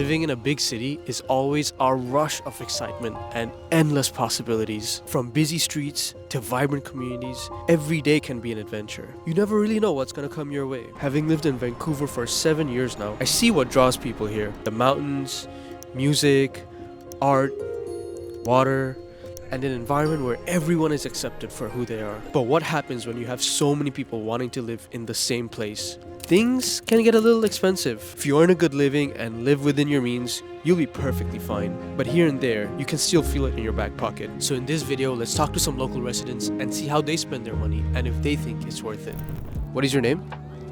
Living in a big city is always a rush of excitement and endless possibilities. From busy streets to vibrant communities, every day can be an adventure. You never really know what's gonna come your way. Having lived in Vancouver for 7 years now, I see what draws people here. The mountains, music, art, water, and an environment where everyone is accepted for who they are. But what happens when you have so many people wanting to live in the same place? Things can get a little expensive. If you earn a good living and live within your means, you'll be perfectly fine. But here and there, you can still feel it in your back pocket. So in this video, let's talk to some local residents and see how they spend their money and if they think it's worth it. What is your name?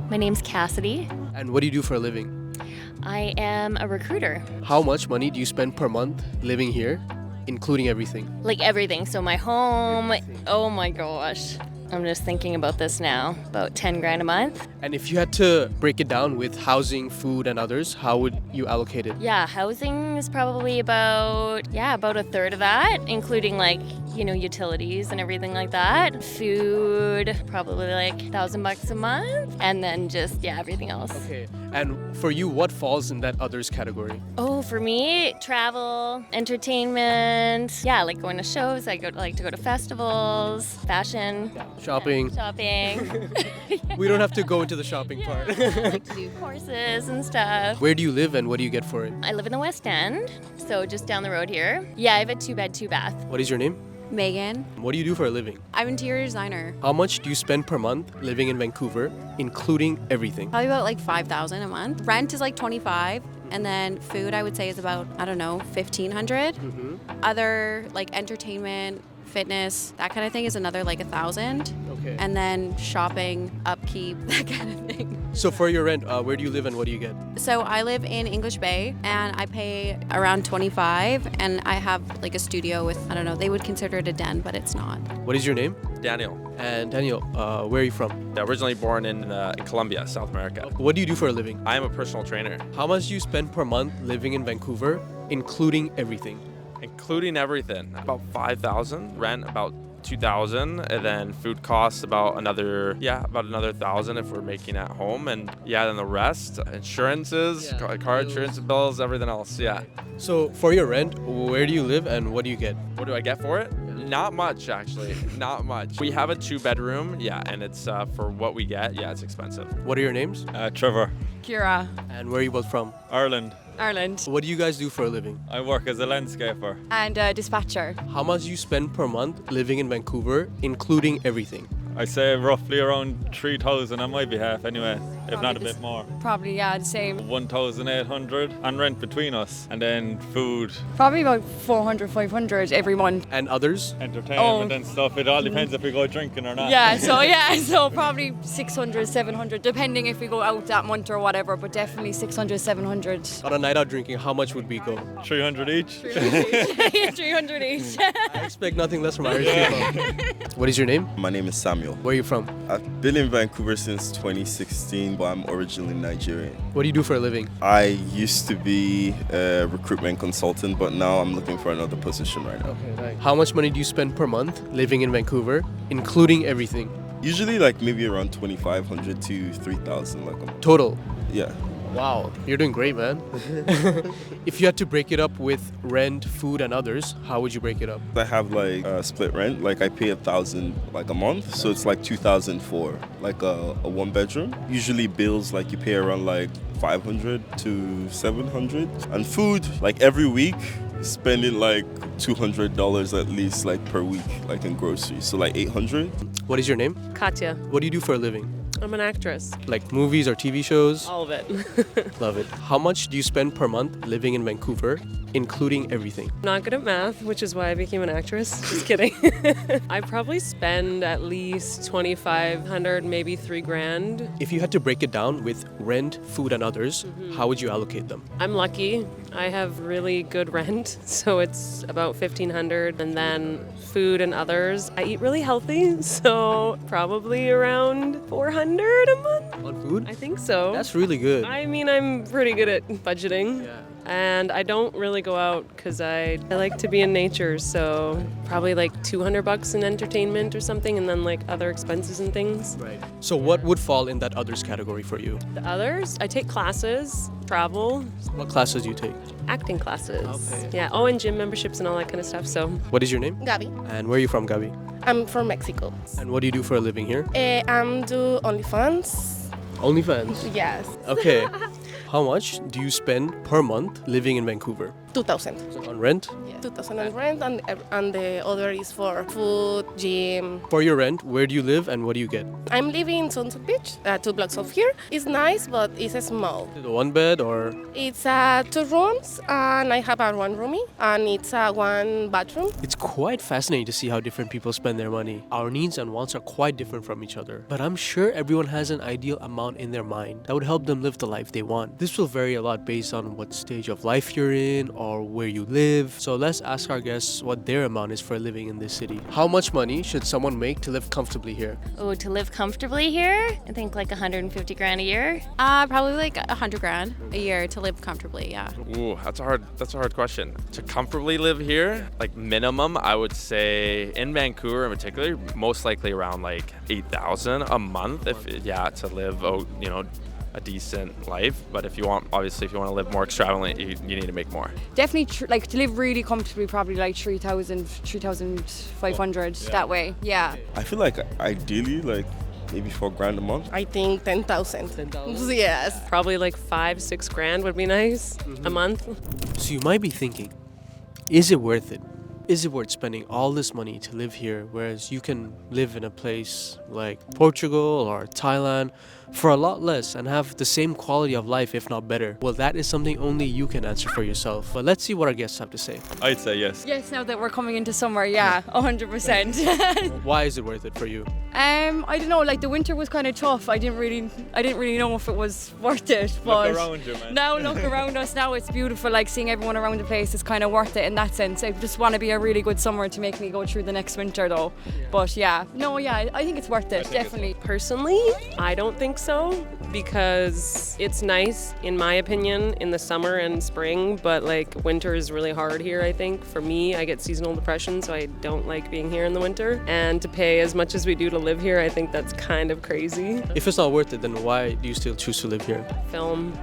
My name's Cassidy. And what do you do for a living? I am a recruiter. How much money do you spend per month living here, including everything? Like everything. So my home, oh my gosh. I'm just thinking about this now. About 10 grand a month. And if you had to break it down with housing, food, and others, how would you allocate it? Yeah, housing is probably about a third of that, including utilities and everything like that. Food, probably like $1,000 a month. And then just, everything else. Okay. And for you, what falls in that others category? Oh, for me, travel, entertainment. Yeah, like going to shows. I like to go to festivals, fashion. Shopping. Shopping. We don't have to go into the shopping part. I like to do courses and stuff. Where do you live and what do you get for it? I live in the West End, so just down the road here. Yeah, I have a 2-bed, 2-bath. What is your name? Megan. What do you do for a living? I'm an interior designer. How much do you spend per month living in Vancouver, including everything? Probably about like $5,000 a month. Rent is like $25, and then food I would say is about $1,500. Other like entertainment, fitness, that kind of thing is another like $1,000. Okay. And then shopping, upkeep, that kind of thing. So for your rent, where do you live and what do you get? So I live in English Bay and I pay around $25, and I have like a studio with, I don't know, they would consider it a den, but it's not. What is your name? Daniel. And Daniel, where are you from? Originally born in Colombia, South America. What do you do for a living? I am a personal trainer. How much do you spend per month living in Vancouver, including everything? Including everything, about 5,000. Rent about 2,000, and then food costs about another 1,000 if we're making at home, and then the rest, insurances, car insurance bills, everything else. Yeah. So for your rent, where do you live and what do you get? What do I get for it? Not much, actually. Not much. We have a 2-bedroom, and it's for what we get. Yeah, it's expensive. What are your names? Trevor. Kira, And where are you both from? Ireland. Ireland. What do you guys do for a living? I work as a landscaper. And dispatcher. How much do you spend per month living in Vancouver, including everything? I say roughly around 3,000 on my behalf anyway, if not a bit more. Probably, the same. 1,800 on rent between us, and then food, Probably about 400, 500 every month. And others? entertainment and stuff. It all depends if we go drinking or not. So probably 600, 700, depending if we go out that month or whatever, but definitely 600, 700. On a night out drinking, how much would we go? 300 each. 300 each. I expect nothing less from Irish people. What is your name? My name is Samuel. Where are you from? I've been in Vancouver since 2016, but I'm originally Nigerian. What do you do for a living? I used to be a recruitment consultant, but now I'm looking for another position right now. Okay, nice. How much money do you spend per month living in Vancouver, including everything? Usually like maybe around 2,500 to 3,000 like a month. Total. Yeah. Wow, you're doing great, man. If you had to break it up with rent, food, and others, how would you break it up? I have like split rent, like I pay 1,000 like a month, so it's like 2,000 for like a 1-bedroom. Usually bills like you pay around like 500 to 700, and food like every week spending like $200 at least like per week like in groceries, so like 800. What is your name? Katya. What do you do for a living? I'm an actress. Like movies or TV shows? All of it. Love it. How much do you spend per month living in Vancouver, including everything? Not good at math, which is why I became an actress. Just kidding. I probably spend at least 2,500, maybe $3,000. If you had to break it down with rent, food, and others, how would you allocate them? I'm lucky. I have really good rent, so it's about 1,500, and then food and others. I eat really healthy, so probably around 400 a month. On food? I think so. That's really good. I mean, I'm pretty good at budgeting. Yeah. And I don't really go out because I like to be in nature, so probably like $200 in entertainment or something, and then like other expenses and things. Right. So what would fall in that others category for you? The others, I take classes, travel, What classes do you take? acting classes. Okay. Yeah. Oh, and gym memberships and all that kind of stuff. So What is your name? Gabi. And where are you from, Gabi? I'm from Mexico. And what do you do for a living here? I'm do OnlyFans. OnlyFans. Yes. Okay. How much do you spend per month living in Vancouver? 2,000. On rent? 2,000 on rent, and the other is for food, gym. For your rent, where do you live and what do you get? I'm living in Sunset Beach, 2 blocks off here. It's nice, but it's small. Is it a one bed or? It's 2 rooms, and I have a 1 roomie, and it's 1 bathroom. It's quite fascinating to see how different people spend their money. Our needs and wants are quite different from each other. But I'm sure everyone has an ideal amount in their mind that would help them live the life they want. This will vary a lot based on what stage of life you're in or where you live. So let's ask our guests what their amount is for living in this city. How much money should someone make to live comfortably here? Oh, to live comfortably here, I think like 150 grand a year. Probably like 100 grand a year to live comfortably. Yeah. Ooh, that's a hard question. To comfortably live here, like minimum, I would say in Vancouver in particular, most likely around like 8,000 a month. To live, a decent life. But if you want to live more extravagantly, you need to make more. Definitely, like to live really comfortably, probably like 3,000, 3,500 that way. Yeah. I feel like ideally, like maybe $4,000 a month. I think 10,000. 10,000? Yes. Probably like 5-6 grand would be nice a month. So you might be thinking, is it worth it? Is it worth spending all this money to live here, whereas you can live in a place like Portugal or Thailand for a lot less and have the same quality of life, if not better? Well, that is something only you can answer for yourself. But let's see what our guests have to say. I'd say yes. Yes, now that we're coming into summer, yeah, 100%. Why is it worth it for you? I don't know, like the winter was kind of tough. I didn't really know if it was worth it. But Look around you, man. now look around us, now it's beautiful. Like seeing everyone around the place is kind of worth it in that sense. I just want to be a really good summer to make me go through the next winter though. But I think it's worth it, definitely. Personally, I don't think so, because it's nice, in my opinion, in the summer and spring, but like winter is really hard here, I think. For me, I get seasonal depression, so I don't like being here in the winter. And to pay as much as we do to live here, I think that's kind of crazy. If it's not worth it, then why do you still choose to live here? Film,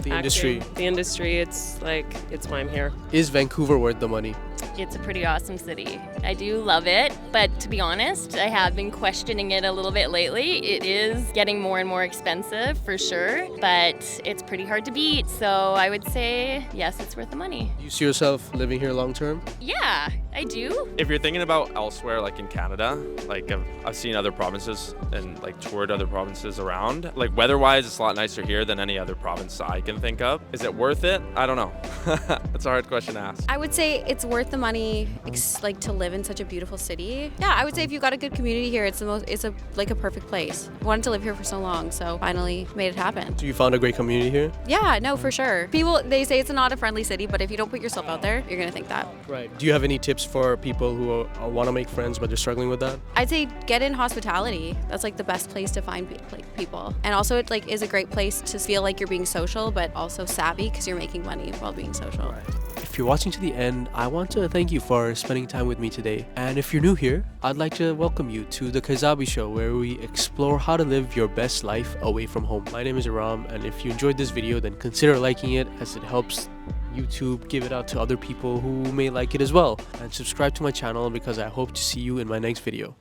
The acting, industry. The industry, it's why I'm here. Is Vancouver worth the money? It's a pretty awesome city. I do love it, but to be honest, I have been questioning it a little bit lately. It is getting more and more expensive for sure, but it's pretty hard to beat. So I would say, yes, it's worth the money. Do you see yourself living here long term? Yeah, I do. If you're thinking about elsewhere, like in Canada, like I've seen other provinces and like toured other provinces around. Like weather-wise, it's a lot nicer here than any other province I can think of. Is it worth it? I don't know. That's a hard question to ask. I would say it's worth the money, like to live in such a beautiful city. Yeah, I would say if you got a good community here, it's a perfect place. I wanted to live here for so long, so finally made it happen. So you found a great community here? Yeah, no, for sure. People, they say it's not a friendly city, but if you don't put yourself out there, you're gonna think that. Right. Do you have any tips for people who want to make friends but they're struggling with that? I'd say get in hospitality. That's like the best place to find people. And also it like is a great place to feel like you're being social, but also savvy because you're making money while being social. If you're watching to the end, I want to thank you for spending time with me today. And if you're new here, I'd like to welcome you to the Kazabi Show, where we explore how to live your best life away from home. My name is Aram, and if you enjoyed this video, then consider liking it, as it helps YouTube give it out to other people who may like it as well. And subscribe to my channel, because I hope to see you in my next video.